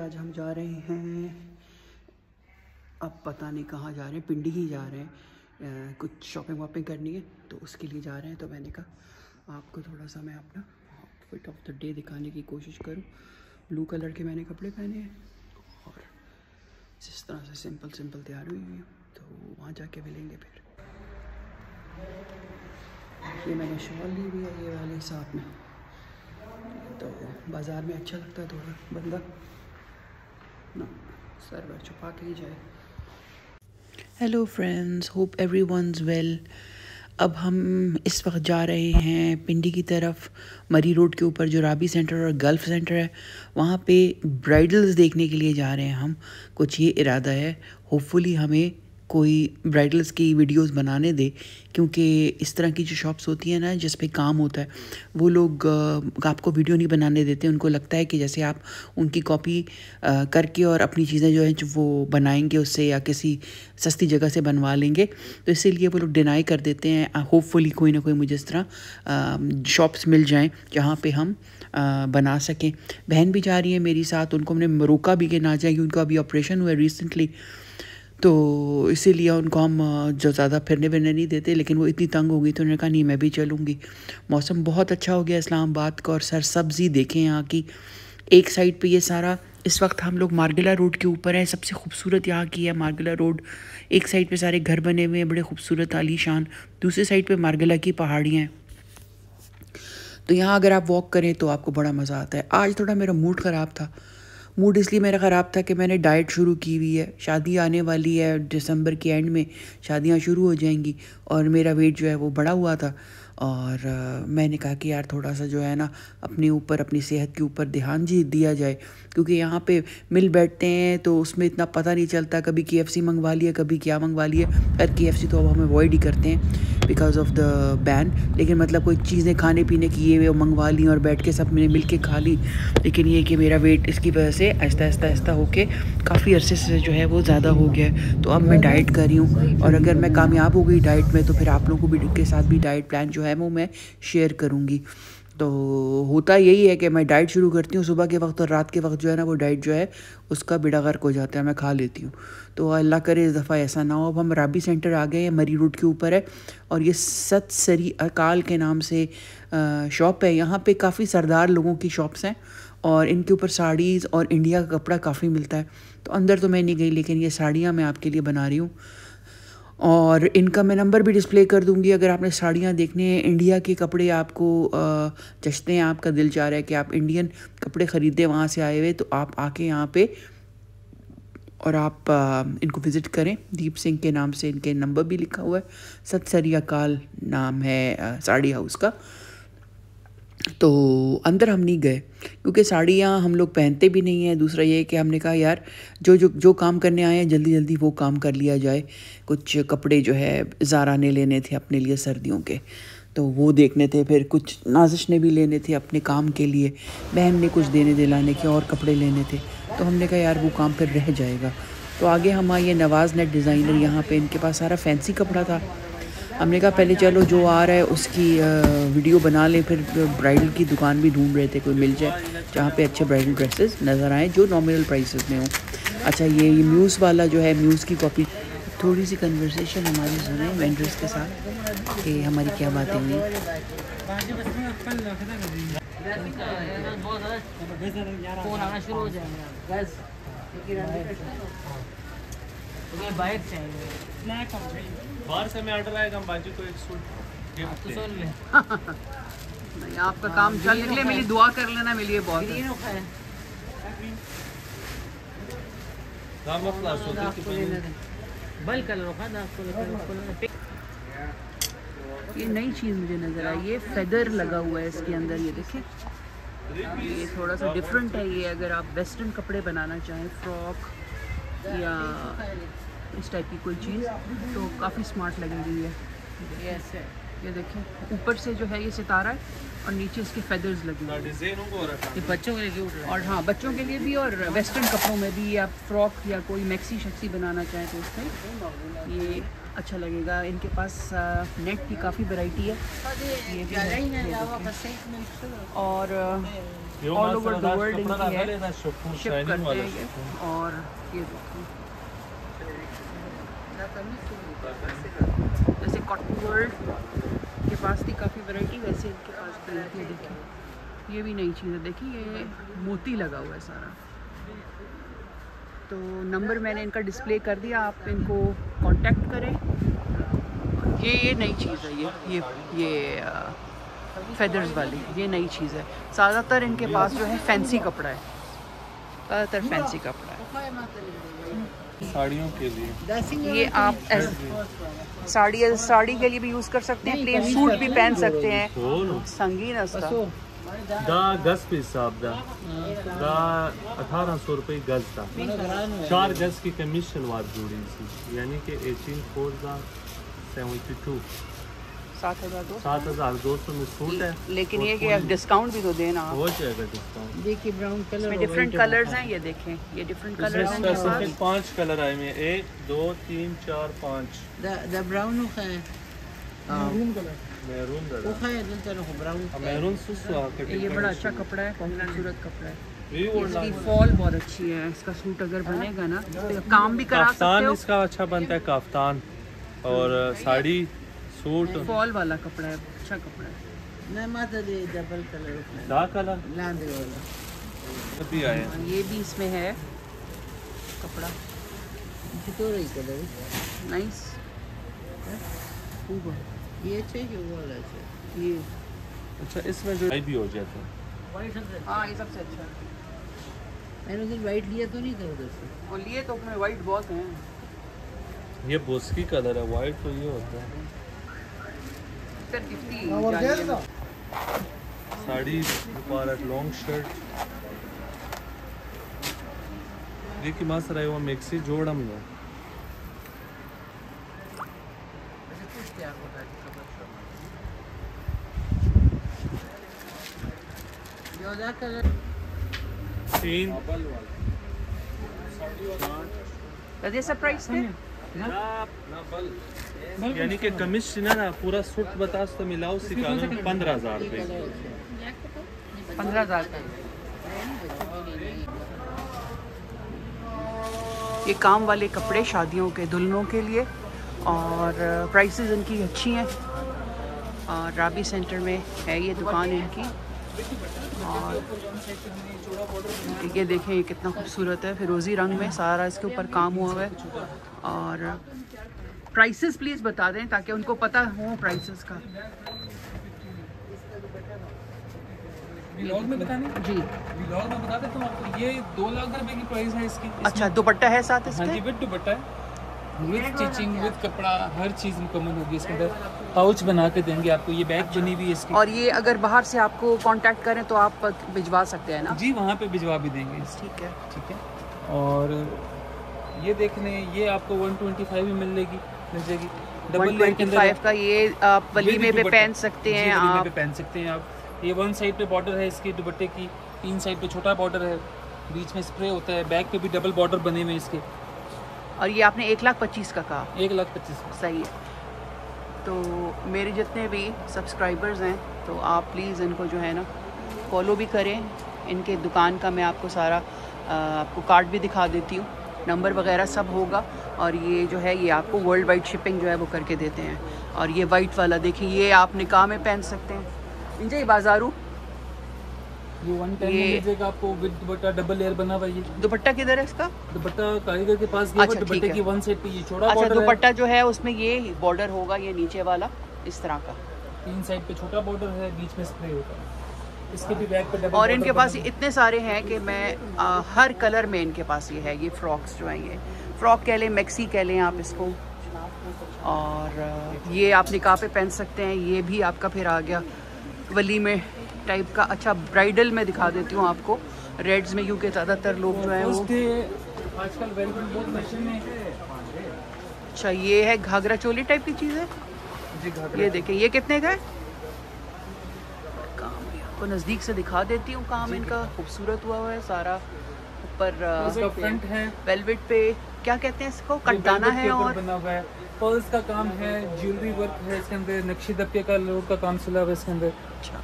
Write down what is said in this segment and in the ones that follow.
आज हम जा रहे हैं, अब पता नहीं कहाँ जा रहे हैं, पिंडी ही जा रहे हैं। कुछ शॉपिंग वॉपिंग करनी है तो उसके लिए जा रहे हैं। तो मैंने कहा आपको थोड़ा सा मैं अपना आउटफिट ऑफ द डे दिखाने की कोशिश करूं। ब्लू कलर के मैंने कपड़े पहने हैं और जिस तरह से सिंपल सिंपल तैयार हुई हुई हूँ, तो वहाँ जाके मिलेंगे फिर। ये मैंने शॉल ली हुई है, ये वाले साथ में, तो बाज़ार में अच्छा लगता है थोड़ा बंदा ना सर वर छुपा के ही जाए। Hello friends, hope everyone's well. अब हम इस वक्त जा रहे हैं पिंडी की तरफ, मरी रोड के ऊपर जो राबी सेंटर और गल्फ़ सेंटर है, वहाँ पे ब्राइडल्स देखने के लिए जा रहे हैं हम। कुछ ये इरादा है, होपफुली हमें कोई ब्राइडल्स की वीडियोस बनाने दे, क्योंकि इस तरह की जो शॉप्स होती हैं ना जिस पे काम होता है, वो लोग आपको वीडियो नहीं बनाने देते। उनको लगता है कि जैसे आप उनकी कॉपी करके और अपनी चीज़ें जो हैं जो वो बनाएंगे उससे, या किसी सस्ती जगह से बनवा लेंगे, तो इसीलिए वो लोग डिनाई कर देते हैं। होपफुली कोई ना कोई मुझे इस तरह शॉप्स मिल जाएं जहाँ पे हम बना सकें। बहन भी जा रही है मेरी साथ, उनको हमने रोका भी कि ना जाए, क्योंकि उनका अभी ऑपरेशन हुआ है रिसेंटली, तो इसीलिए उनको हम जो ज़्यादा फिरने विरने नहीं देते। लेकिन वो इतनी तंग हो गई तो उन्होंने कहा नहीं मैं भी चलूँगी। मौसम बहुत अच्छा हो गया इस्लामाबाद का, और सरसब्ज़ी देखें यहाँ की। एक साइड पे ये सारा, इस वक्त हम लोग मार्गिला रोड के ऊपर हैं, सबसे खूबसूरत यहाँ की है मार्गिला रोड। एक साइड पे सारे घर बने हुए हैं बड़े खूबसूरत आलीशान, दूसरी साइड पे मार्गिला की पहाड़ियाँ हैं। तो यहाँ अगर आप वॉक करें तो आपको बड़ा मज़ा आता है। आज थोड़ा मेरा मूड ख़राब था। मूड इसलिए मेरा ख़राब था कि मैंने डाइट शुरू की हुई है, शादी आने वाली है, दिसंबर के एंड में शादियां शुरू हो जाएंगी, और मेरा वेट जो है वो बढ़ा हुआ था। और मैंने कहा कि यार थोड़ा सा जो है ना अपने ऊपर, अपनी सेहत के ऊपर ध्यान दिया जाए, क्योंकि यहाँ पे मिल बैठते हैं तो उसमें इतना पता नहीं चलता, कभी KFC मंगवा लिया, कभी क्या मंगवा लिया। खैर KFC तो अब हम अवॉइड ही करते हैं बिकॉज ऑफ द बैन, लेकिन मतलब कोई चीज़ें खाने पीने की ये मंगवा ली और बैठ के सब ने मिल के खा ली। लेकिन ये कि मेरा वेट इसकी वजह से आहिस्ता होके काफ़ी अरसे से जो है वो ज़्यादा हो गया है। तो अब मैं डाइट कर रही हूँ, और अगर मैं कामयाब हो गई डाइट में तो फिर आप लोगों को भी के साथ भी डाइट प्लान जो है वो मैं शेयर करूँगी। तो होता यही है कि मैं डाइट शुरू करती हूँ सुबह के वक्त, और रात के वक्त जो है ना वो डाइट जो है उसका बेड़ा गर्क हो जाता है, मैं खा लेती हूँ। तो अल्लाह करे इस दफ़ा ऐसा ना हो। अब हम राबी सेंटर आ गए हैं, मरी रोड के ऊपर है, और ये सत सरी अकाल के नाम से शॉप है। यहाँ पे काफ़ी सरदार लोगों की शॉप्स हैं, और इनके ऊपर साड़ीज़ और इंडिया का कपड़ा काफ़ी मिलता है। तो अंदर तो मैं नहीं गई, लेकिन ये साड़ियाँ मैं आपके लिए बना रही हूँ, और इनका मैं नंबर भी डिस्प्ले कर दूंगी। अगर आपने साड़ियाँ देखने हैं, इंडिया के कपड़े आपको जचते हैं, आपका दिल चाह रहा है कि आप इंडियन कपड़े ख़रीदें वहाँ से आए हुए, तो आप आके यहाँ पे और आप इनको विज़िट करें। दीप सिंह के नाम से इनके नंबर भी लिखा हुआ है, सत सरी अकाल नाम है साड़ी हाउस का। तो अंदर हम नहीं गए, क्योंकि साड़ियाँ हम लोग पहनते भी नहीं हैं। दूसरा ये कि हमने कहा यार जो काम करने आए हैं जल्दी जल्दी वो काम कर लिया जाए। कुछ कपड़े जो है ज़ारा ने लेने थे अपने लिए सर्दियों के, तो वो देखने थे। फिर कुछ नाजिश ने भी लेने थे अपने काम के लिए, बहन ने कुछ देने दिलाने के और कपड़े लेने थे। तो हमने कहा यार वो काम फिर रह जाएगा। तो आगे हम आए, नवाज़ नेट डिज़ाइनर, यहाँ पे इनके पास सारा फैंसी कपड़ा था। हमने कहा पहले चलो जो आ रहा है उसकी वीडियो बना लें, फिर ब्राइडल की दुकान भी ढूंढ रहे थे कोई मिल जाए जहाँ पे अच्छे ब्राइडल ड्रेसेस नज़र आए जो नॉमिनल प्राइसेस में हो। अच्छा, ये म्यूज़ वाला जो है, म्यूज़ की कॉपी। थोड़ी सी कन्वर्सेशन हमारी सुने वेंडर्स के साथ कि हमारी क्या बातें हुई। बाहर से मैं ऑर्डर आएगा, हम बाजू को एक सूट गिफ्ट दे। नहीं, आपका काम चल निकले, मेरी दुआ कर लेना, मेरे लिए बहुत है। ये नई चीज़ मुझे नज़र आई, ये फेदर लगा हुआ है इसके अंदर, ये देखें, ये थोड़ा सा डिफरेंट है। ये अगर आप वेस्टर्न कपड़े बनाना चाहें, फ्रॉक या इस टाइप की कोई चीज़, तो काफ़ी स्मार्ट लगेगी ये। ये देखें, ऊपर से जो है ये सितारा है और नीचे इसके फेदर्स लगे हैं। ये बच्चों के लिए क्यूट है, और हाँ, बच्चों के लिए भी, और वेस्टर्न कपड़ों में भी। आप फ्रॉक या कोई मैक्सी शक्सी बनाना चाहें तो उसमें ये अच्छा लगेगा। इनके पास नेट की काफ़ी वैरायटी है, ये भी है, ये देखें। और ऑल ओवर द वर्ल्ड इनकी है, शिप करते हैं ये। और ये देखें, जैसे कॉटन वर्ल्ड के पास थी काफ़ी वैरायटी, वैसे इनके पास भी है। ये देखिए, ये भी नई चीज़ है। देखिए ये मोती लगा हुआ है सारा। तो नंबर मैंने इनका डिस्प्ले कर दिया, आप इनको कांटेक्ट करें। ये नई चीज़ है, ये फेदर्स वाली, ये नई चीज़ है। ज़्यादातर इनके पास जो है फैंसी कपड़ा है, ज़्यादातर फैंसी कपड़ा है। साड़ियों के लिए ये आप साड़ी के लिए भी यूज़ कर सकते हैं, प्लेन सूट भी पहन सकते हैं। संगीन अस्ता दा गज पे हिसाब दा 1800 रुपये गज था। 4 गज की कमीशन वार जोड़ी सी, यानी कि 18,472 7,200 में सूट है। लेकिन ये कि डिस्काउंट भी तो देना आप। हो जाएगा डिस्काउंट। देखिए ब्राउन कलर इसमें डिफरेंट कलर्स हैं, ये देखें, ये डिफरेंट कलर्स हैं। स्पेसिफिक 5 कलर आए हैं, 1 2 3 4 5। द ब्राउन है मैरून कलर, मैरून वो है दिल ब्राउन मैरून सुसवा कटिंग। ये बड़ा अच्छा कपड़ा है, खूबसूरत कपड़ा है। इसकी इसकी फॉल बहुत अच्छी है। इसका सूट अगर बनेगा ना तो काम भी करा सकते काफ्तान हो। इसका अच्छा बनता है, काफ्तान और साड़ी सूट। फॉल वाला कपड़ा है, अच्छा कपड़ा है। नहीं माता दे डबल कलर दा कलर लांदे वाला भी आए हैं। ये भी इसमें है कपड़ा, कितो रही कलर नाइस। ये चाहिए वो वाला चाहिए। ये अच्छा, इसमें जो भी हो जाता है। हाँ, ये सबसे अच्छा है। मैंने उधर वाइट लिया तो नहीं था उधर से, और लिए तो उसमें वाइट बहुत हैं। ये बोस्की कलर है, वाइट तो ये होता है। साड़ी मुबारक लॉन्ग शर्ट देखिए मस्त रहे वो मिक्सी जोड़म में। योदा कलर 3 ये सब प्राइस थे। यानी कि कमीशन ना पूरा सूट बता तो मिलाओ सिखाना 15,000 रुपये। 15,000 का ये काम वाले कपड़े शादियों के दुल्हनों के लिए, और प्राइसेस इनकी अच्छी हैं। और राबी सेंटर में है ये दुकान इनकी। और ये देखें, ये कितना खूबसूरत है, फिरोज़ी रंग में सारा इसके ऊपर काम हुआ है। और प्राइसेस प्लीज़ बता दें ताकि उनको पता हो प्राइसेस का। व्लॉग में बताने जी, व्लॉग में बता देता हूँ आपको। ये 2 लाख रुपए की प्राइस है इसकी। अच्छा, दुपट्टा है साथ हाँ जी, इसके? विद दुपट्टा है, विद स्टिचिंग, विद कपड़ा, हर चीज़ मुकम्मल होगी इसके अंदर। पाउच बना के देंगे आपको, ये बैग बनी हुई है इसकी। और ये अगर बाहर से आपको कांटेक्ट करें तो आप भिजवा सकते हैं ना? जी, वहाँ पे भिजवा भी देंगे। ठीक है। ठीक है। और ये देख लें, ये आपको 125 में मिल जाएगी। डबल लेयर के अंदर 125 का ये आप वलीमे पे पहन सकते हैं। वलीमे आप पे पहन सकते हैं आप। ये 1 साइड पे बॉर्डर है इसकी दुपट्टे की, 3 साइड पे छोटा बॉर्डर है, बीच में स्प्रे होता है, बैक पे भी डबल बॉर्डर बने हुए इसके। और ये आपने 1,25,000 का कहा? 1,25,000। सही है। तो मेरे जितने भी सब्सक्राइबर्स हैं तो आप प्लीज़ इनको जो है ना फॉलो भी करें। इनके दुकान का मैं आपको सारा आपको कार्ड भी दिखा देती हूँ, नंबर वगैरह सब होगा। और ये जो है ये आपको वर्ल्ड वाइड शिपिंग जो है वो करके देते हैं। और ये वाइट वाला देखिए, ये आप निकाह में पहन सकते हैं। इंजय बाजारू ये 110 में मिल जाएगा आपको, विद दुपट्टा, डबल लेयर बना हुआ। ये दुपट्टा किधर है इसका? दुपट्टा कारीगर के पास गया, अच्छा, दुपट्टे ठीक है। की 1 साइड पे ये छोटा अच्छा, बॉर्डर है, दुपट्टा जो है उसमें ये बॉर्डर होगा, ये नीचे वाला इस तरह का। 3 साइड पे छोटा बॉर्डर है, बीच में स्प्रे होता है। इसके भी बैक पे डबल और इनके पास इतने सारे हैं कि मैं हर कलर में इनके पास ये है। ये फ्रॉक्स जो हैं, ये फ्रॉक कह लें, मैक्सी कह लें आप इसको। और ये आप निकाह पे पहन सकते हैं। ये भी आपका फिर आ गया वलीमे टाइप का। अच्छा, ब्राइडल में दिखा देती हूँ आपको, रेड्स में, क्योंकि ज़्यादातर लोग जो हैं वो आजकल वेलकम बहुत फैशन में है। अच्छा, ये है घाघरा चोली टाइप की चीज़ है जी, घाघरा। ये देखें, ये कितने का है? काम आपको नज़दीक से दिखा देती हूँ। काम इनका खूबसूरत हुआ है सारा। ऊपर इसका फ्रंट है, वेलवेट पे क्या कहते हैं इसको, कटदाना velvet है के ऊपर और बना हुआ है, पर्ल्स का काम है, ज्वेलरी वर्क है इसके अंदर, नक्शी दबके का लोड का काम चला हुआ है इसके अंदर। अच्छा।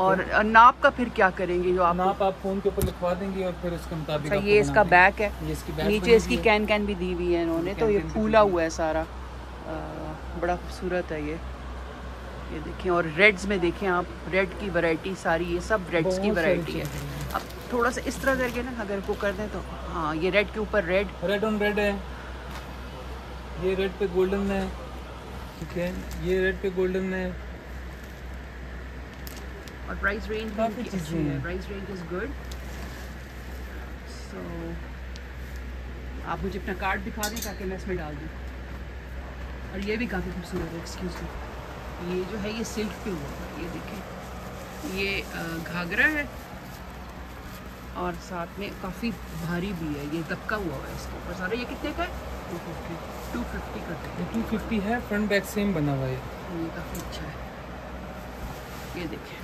और नाप का फिर क्या करेंगे जो आप नाप आप फोन के ऊपर लिखवा देंगे और फिर उसके मुताबिक अच्छा, आपको ये इसका बना बैक है, देंगे। ये इसकी बैक नीचे बनी इसकी हुई है। कैन भी दी हुई है इन्होंने, तो ये कैन फूला हुआ है सारा, बड़ा खूबसूरत है ये देखें। और रेड्स में देखें आप, रेड की वैरायटी सारी, ये सब रेड्स की बहुत सारी वैरायटी है। चीज़ें अब थोड़ा सा इस तरह करके ना अगर वो कर दें तो हाँ, ये रेड के ऊपर रेड, रेड ऑन रेड है, ये रेड पे गोल्डन है, ठीक है, ये रेड पे गोल्डन है। और प्राइस रेंज भी काफ़ी इनकी चीज़ें अच्छी है, हैं। Price range is good. So आप मुझे अपना कार्ड दिखा दें ताकि मैं इसमें डाल दूँ। और ये भी काफ़ी खूबसूरत है, एक्सक्यूज़ मी, ये जो है ये सिल्क पे हुआ है, ये देखें, ये घाघरा है और साथ में काफ़ी भारी भी है, ये दबका हुआ है इसके ऊपर सारा। ये कितने का है? 250 का है। ये 250 है, फ्रंट बैक सेम बना हुआ है, ये काफ़ी अच्छा है, ये देखें,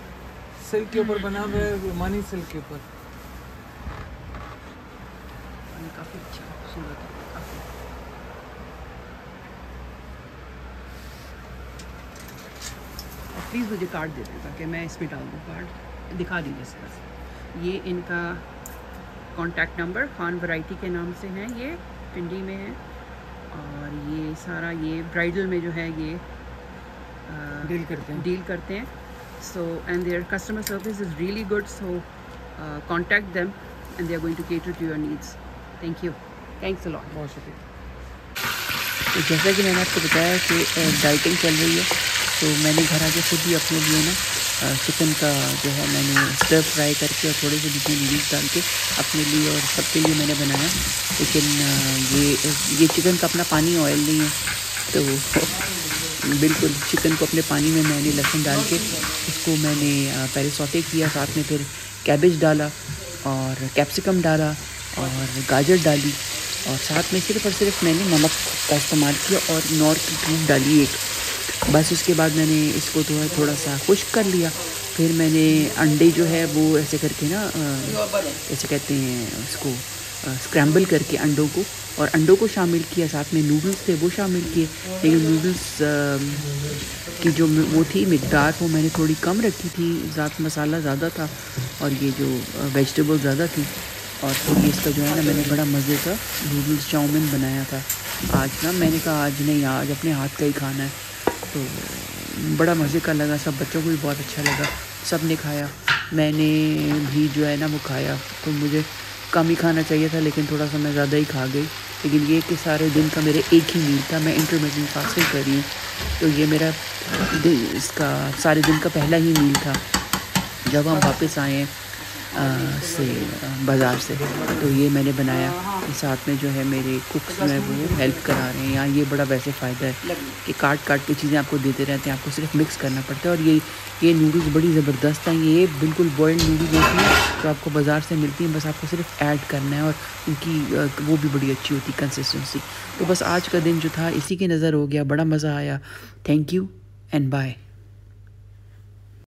सिल्क के ऊपर बना हुआ है, रोमानी सिल्क के ऊपर। ये काफ़ी अच्छा है, खूबसूरत है काफ़ी। प्लीज़ मुझे कार्ड दे दें ताकि मैं इसमें डाल दूँ, कार्ड दिखा दीजिए इस तरह से। ये इनका कॉन्टैक्ट नंबर खान वैरायटी के नाम से है, ये पिंडी में है। और ये सारा ये ब्राइडल में जो है ये डील करते हैं। So and their customer service is really good, so contact them and they are going to cater to your needs. Thank you, thanks a lot. बहुत शुक्रिया। तो जैसा कि मैंने आपको बताया कि डाइटिंग चल रही है, तो मैंने घर आके खुद ही अपने लिए ना चिकन का जो है मैंने स्टर फ्राई करके और थोड़े से बीच में नूडल्स डाल के अपने लिए और सबके लिए मैंने बनाया। लेकिन ये चिकन का अपना पानी ऑयल नहीं है, तो बिल्कुल चिकन को अपने पानी में मैंने लहसुन डाल के उसको मैंने पहले सौते किया, साथ में फिर कैबेज डाला और कैप्सिकम डाला और गाजर डाली और साथ में सिर्फ और सिर्फ मैंने नमक का इस्तेमाल किया और नॉर की धूप डाली एक। बस उसके बाद मैंने इसको थोड़ा सा खुश्क कर लिया। फिर मैंने अंडे जो है वो ऐसे करके ना ऐसे कहते हैं उसको स्क्रैम्बल करके अंडों को, और अंडों को शामिल किया, साथ में नूडल्स थे वो शामिल किए। लेकिन नूडल्स की जो वो थी मिकदार वो मैंने थोड़ी कम रखी थी, मसाला ज़्यादा था और ये जो वेजिटेबल ज़्यादा थी। और फिर ये इसका जो है ना मैंने बड़ा मज़े का नूडल्स चाउमीन बनाया था आज ना। मैंने कहा आज नहीं, आज अपने हाथ का ही खाना है, तो बड़ा मज़े का लगा, सब बच्चों को भी बहुत अच्छा लगा, सब ने खाया, मैंने भी जो है ना वो खाया। तो मुझे कम ही खाना चाहिए था लेकिन थोड़ा सा मैं ज़्यादा ही खा गई। लेकिन ये कि सारे दिन का मेरे एक ही मील था, मैं इंटरमिटेंट फास्टिंग कर रही हूँ, तो ये मेरा इसका सारे दिन का पहला ही मील था। जब हम वापस आए से बाज़ार से, तो ये मैंने बनाया, साथ में जो है मेरे कुक्स जो है वो हेल्प करा रहे हैं। यहाँ ये बड़ा वैसे फ़ायदा है कि काट के चीज़ें आपको देते रहते हैं, आपको सिर्फ मिक्स करना पड़ता है। और ये नूडल्स बड़ी ज़बरदस्त हैं, ये बिल्कुल बॉइल्ड नूडल्स होती हैं जो आपको बाज़ार से मिलती हैं, बस आपको सिर्फ ऐड करना है और उनकी वो भी बड़ी अच्छी होती कंसिस्टेंसी। तो बस आज का दिन जो था इसी की नज़र हो गया, बड़ा मज़ा आया। Thank you and bye.